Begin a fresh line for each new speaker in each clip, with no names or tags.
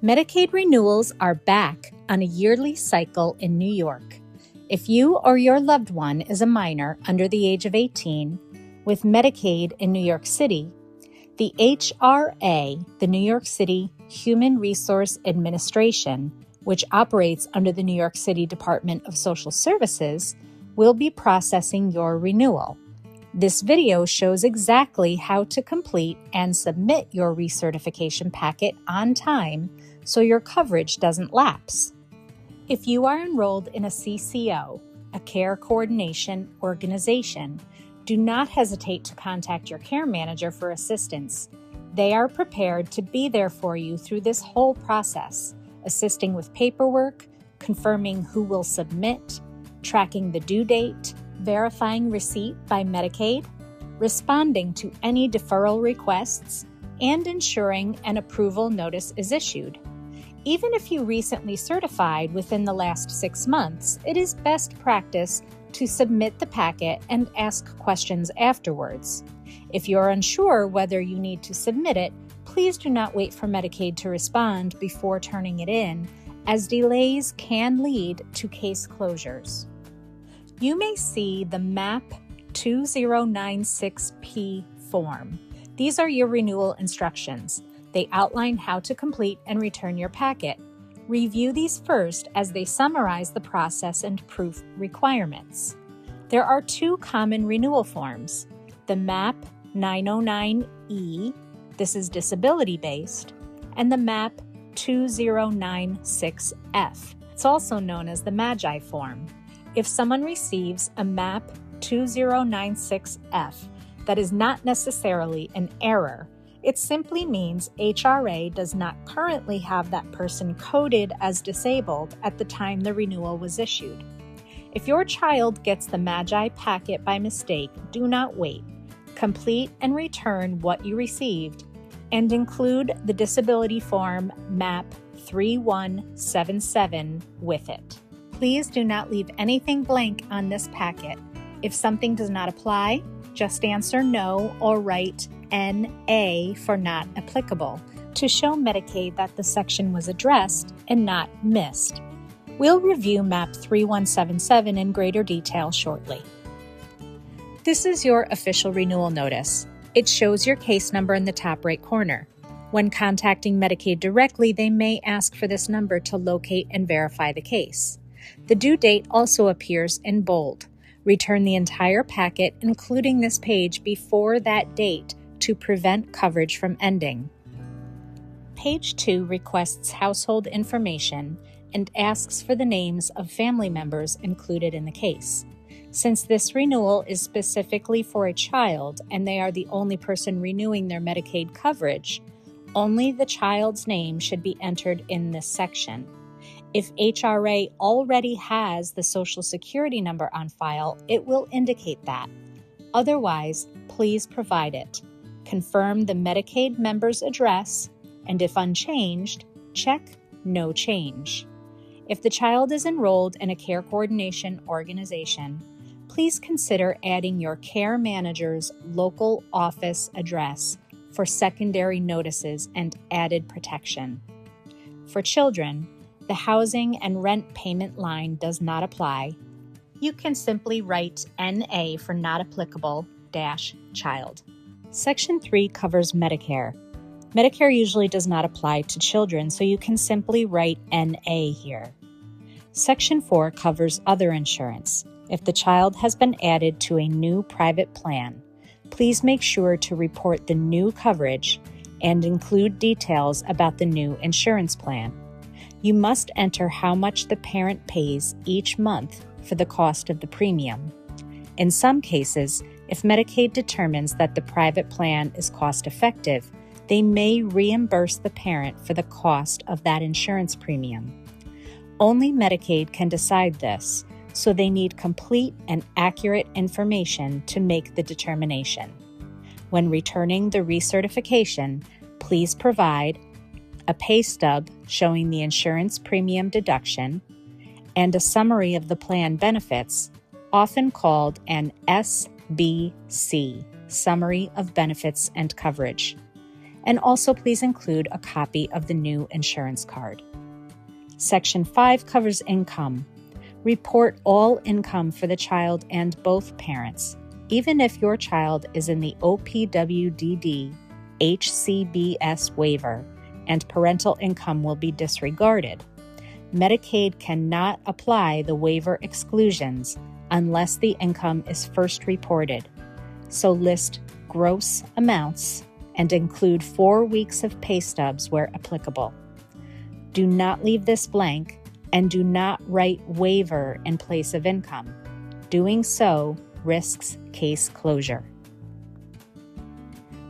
Medicaid renewals are back on a yearly cycle in New York. If you or your loved one is a minor under the age of 18 with Medicaid in New York City, the HRA, the New York City Human Resource Administration, which operates under the New York City Department of Social Services, will be processing your renewal. This video shows exactly how to complete and submit your recertification packet on time so your coverage doesn't lapse. If you are enrolled in a CCO, a care coordination organization, do not hesitate to contact your care manager for assistance. They are prepared to be there for you through this whole process, assisting with paperwork, confirming who will submit, tracking the due date, verifying receipt by Medicaid, responding to any deferral requests, and ensuring an approval notice is issued. Even if you recently certified within the last 6 months, it is best practice to submit the packet and ask questions afterwards. If you're unsure whether you need to submit it, please do not wait for Medicaid to respond before turning it in, as delays can lead to case closures. You may see the MAP 2096P form. These are your renewal instructions. They outline how to complete and return your packet. Review these first as they summarize the process and proof requirements. There are 2 common renewal forms, the MAP 909E, this is disability-based, and the MAP 2096F. It's also known as the MAGI form. If someone receives a MAP 2096F, that is not necessarily an error. It simply means HRA does not currently have that person coded as disabled at the time the renewal was issued. If your child gets the MAGI packet by mistake, do not wait. Complete and return what you received and include the disability form MAP 3177 with it. Please do not leave anything blank on this packet. If something does not apply, just answer no or write NA for not applicable to show Medicaid that the section was addressed and not missed. We'll review MAP 3177 in greater detail shortly. This is your official renewal notice. It shows your case number in the top right corner. When contacting Medicaid directly, they may ask for this number to locate and verify the case. The due date also appears in bold. Return the entire packet, including this page, before that date to prevent coverage from ending. Page 2 requests household information and asks for the names of family members included in the case. Since this renewal is specifically for a child and they are the only person renewing their Medicaid coverage, only the child's name should be entered in this section. If HRA already has the Social Security number on file, it will indicate that. Otherwise, please provide it. Confirm the Medicaid member's address, and if unchanged, check No Change. If the child is enrolled in a care coordination organization, please consider adding your care manager's local office address for secondary notices and added protection. For children, the housing and rent payment line does not apply. You can simply write NA for not applicable -child. Section 3 covers Medicare. Medicare usually does not apply to children, so you can simply write NA here. Section 4 covers other insurance. If the child has been added to a new private plan, please make sure to report the new coverage and include details about the new insurance plan. You must enter how much the parent pays each month for the cost of the premium. In some cases, if Medicaid determines that the private plan is cost-effective, they may reimburse the parent for the cost of that insurance premium. Only Medicaid can decide this, so they need complete and accurate information to make the determination. When returning the recertification, please provide a pay stub showing the insurance premium deduction, and a summary of the plan benefits, often called an SBC, Summary of Benefits and Coverage. and also please include a copy of the new insurance card. Section 5 covers income. Report all income for the child and both parents, even if your child is in the OPWDD HCBS waiver and parental income will be disregarded. Medicaid cannot apply the waiver exclusions unless the income is first reported, so list gross amounts and include 4 weeks of pay stubs where applicable. Do not leave this blank and do not write waiver in place of income. Doing so risks case closure.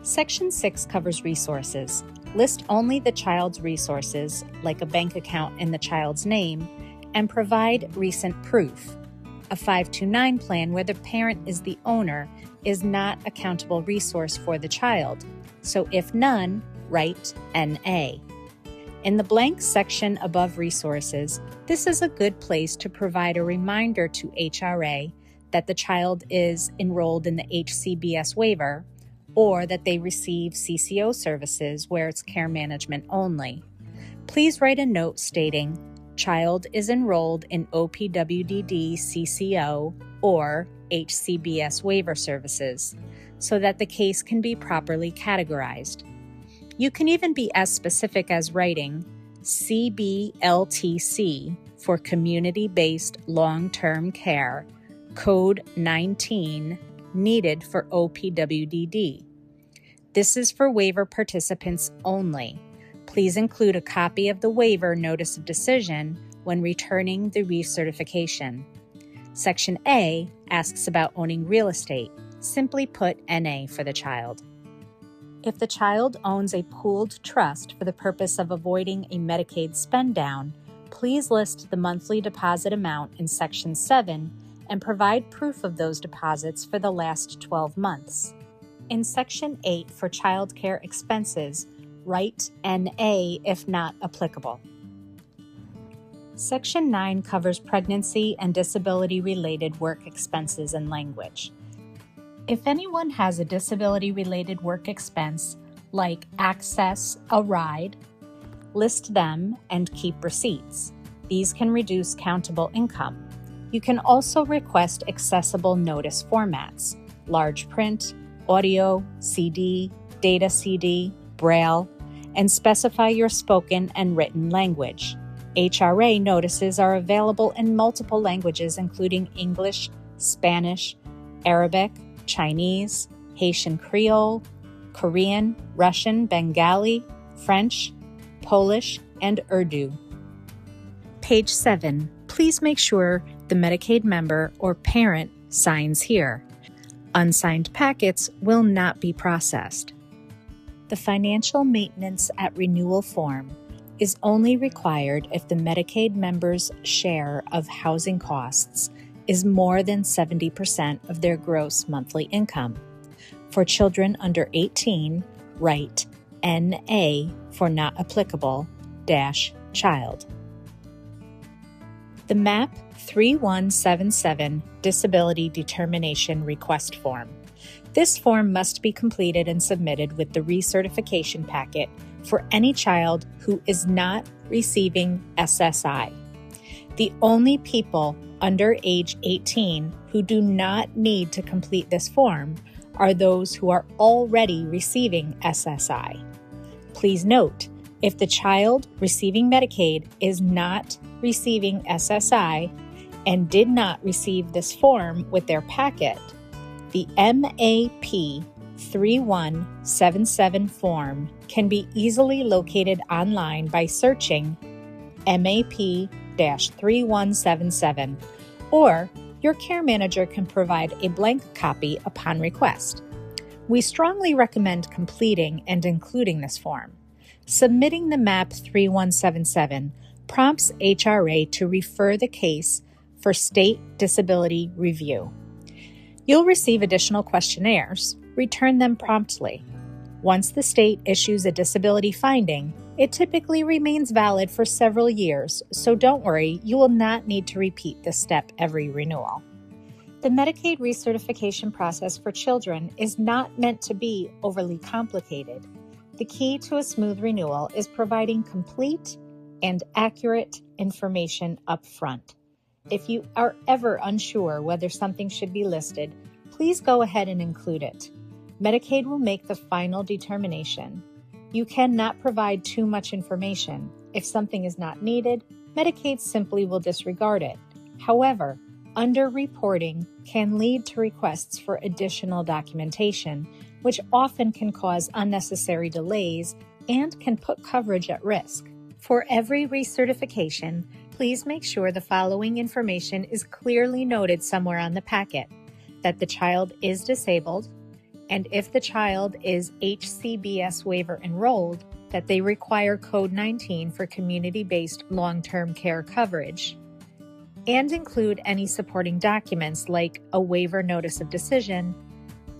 Section 6 covers resources. List only the child's resources, like a bank account in the child's name, and provide recent proof. A 529 plan where the parent is the owner is not a countable resource for the child, so if none, write NA. In the blank section above resources, this is a good place to provide a reminder to HRA that the child is enrolled in the HCBS waiver or that they receive CCO services where it's care management only. Please write a note stating, child is enrolled in OPWDD CCO or HCBS waiver services, so that the case can be properly categorized. You can even be as specific as writing CBLTC for Community-Based Long-Term Care, Code 19, needed for OPWDD. This is for waiver participants only. Please include a copy of the waiver notice of decision when returning the recertification. Section A asks about owning real estate. Simply put NA for the child. If the child owns a pooled trust for the purpose of avoiding a Medicaid spend down, please list the monthly deposit amount in Section 7 and provide proof of those deposits for the last 12 months. In Section 8 for child care expenses, write NA if not applicable. Section 9 covers pregnancy and disability-related work expenses and language. If anyone has a disability-related work expense, like access a ride, list them and keep receipts. These can reduce countable income. You can also request accessible notice formats, large print, audio, CD, data CD, Braille, and specify your spoken and written language. HRA notices are available in multiple languages including English, Spanish, Arabic, Chinese, Haitian Creole, Korean, Russian, Bengali, French, Polish, and Urdu. Page 7. Please make sure the Medicaid member or parent signs here. Unsigned packets will not be processed. The financial maintenance at renewal form is only required if the Medicaid member's share of housing costs is more than 70% of their gross monthly income. For children under 18, write NA for not applicable - child. The MAP 3177 Disability Determination Request Form. This form must be completed and submitted with the recertification packet for any child who is not receiving SSI. The only people under age 18 who do not need to complete this form are those who are already receiving SSI. Please note, if the child receiving Medicaid is not receiving SSI and did not receive this form with their packet, the MAP 3177 form can be easily located online by searching MAP-3177, or your care manager can provide a blank copy upon request. We strongly recommend completing and including this form. Submitting the MAP 3177 prompts HRA to refer the case for state disability review. You'll receive additional questionnaires. Return them promptly. Once the state issues a disability finding, it typically remains valid for several years, so don't worry, you will not need to repeat this step every renewal. The Medicaid recertification process for children is not meant to be overly complicated. The key to a smooth renewal is providing complete and accurate information up front. If you are ever unsure whether something should be listed, please go ahead and include it. Medicaid will make the final determination. You cannot provide too much information. If something is not needed, Medicaid simply will disregard it. However, underreporting can lead to requests for additional documentation, which often can cause unnecessary delays and can put coverage at risk. For every recertification, please make sure the following information is clearly noted somewhere on the packet: that the child is disabled, and if the child is HCBS waiver enrolled, that they require Code 19 for community-based long-term care coverage, and include any supporting documents like a waiver notice of decision,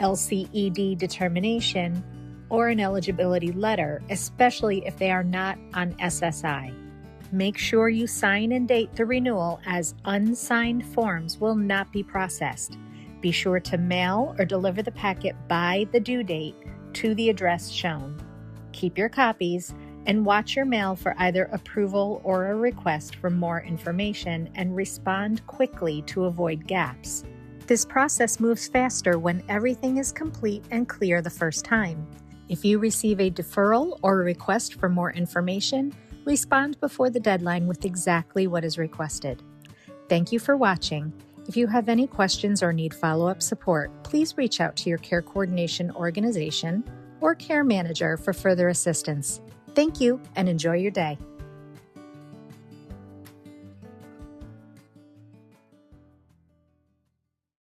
LCED determination, or an eligibility letter, especially if they are not on SSI. Make sure you sign and date the renewal, as unsigned forms will not be processed. Be sure to mail or deliver the packet by the due date to the address shown. Keep your copies and watch your mail for either approval or a request for more information, and respond quickly to avoid gaps. This process moves faster when everything is complete and clear the first time. If you receive a deferral or a request for more information, respond before the deadline with exactly what is requested. Thank you for watching. If you have any questions or need follow-up support, please reach out to your care coordination organization or care manager for further assistance. Thank you, and enjoy your day.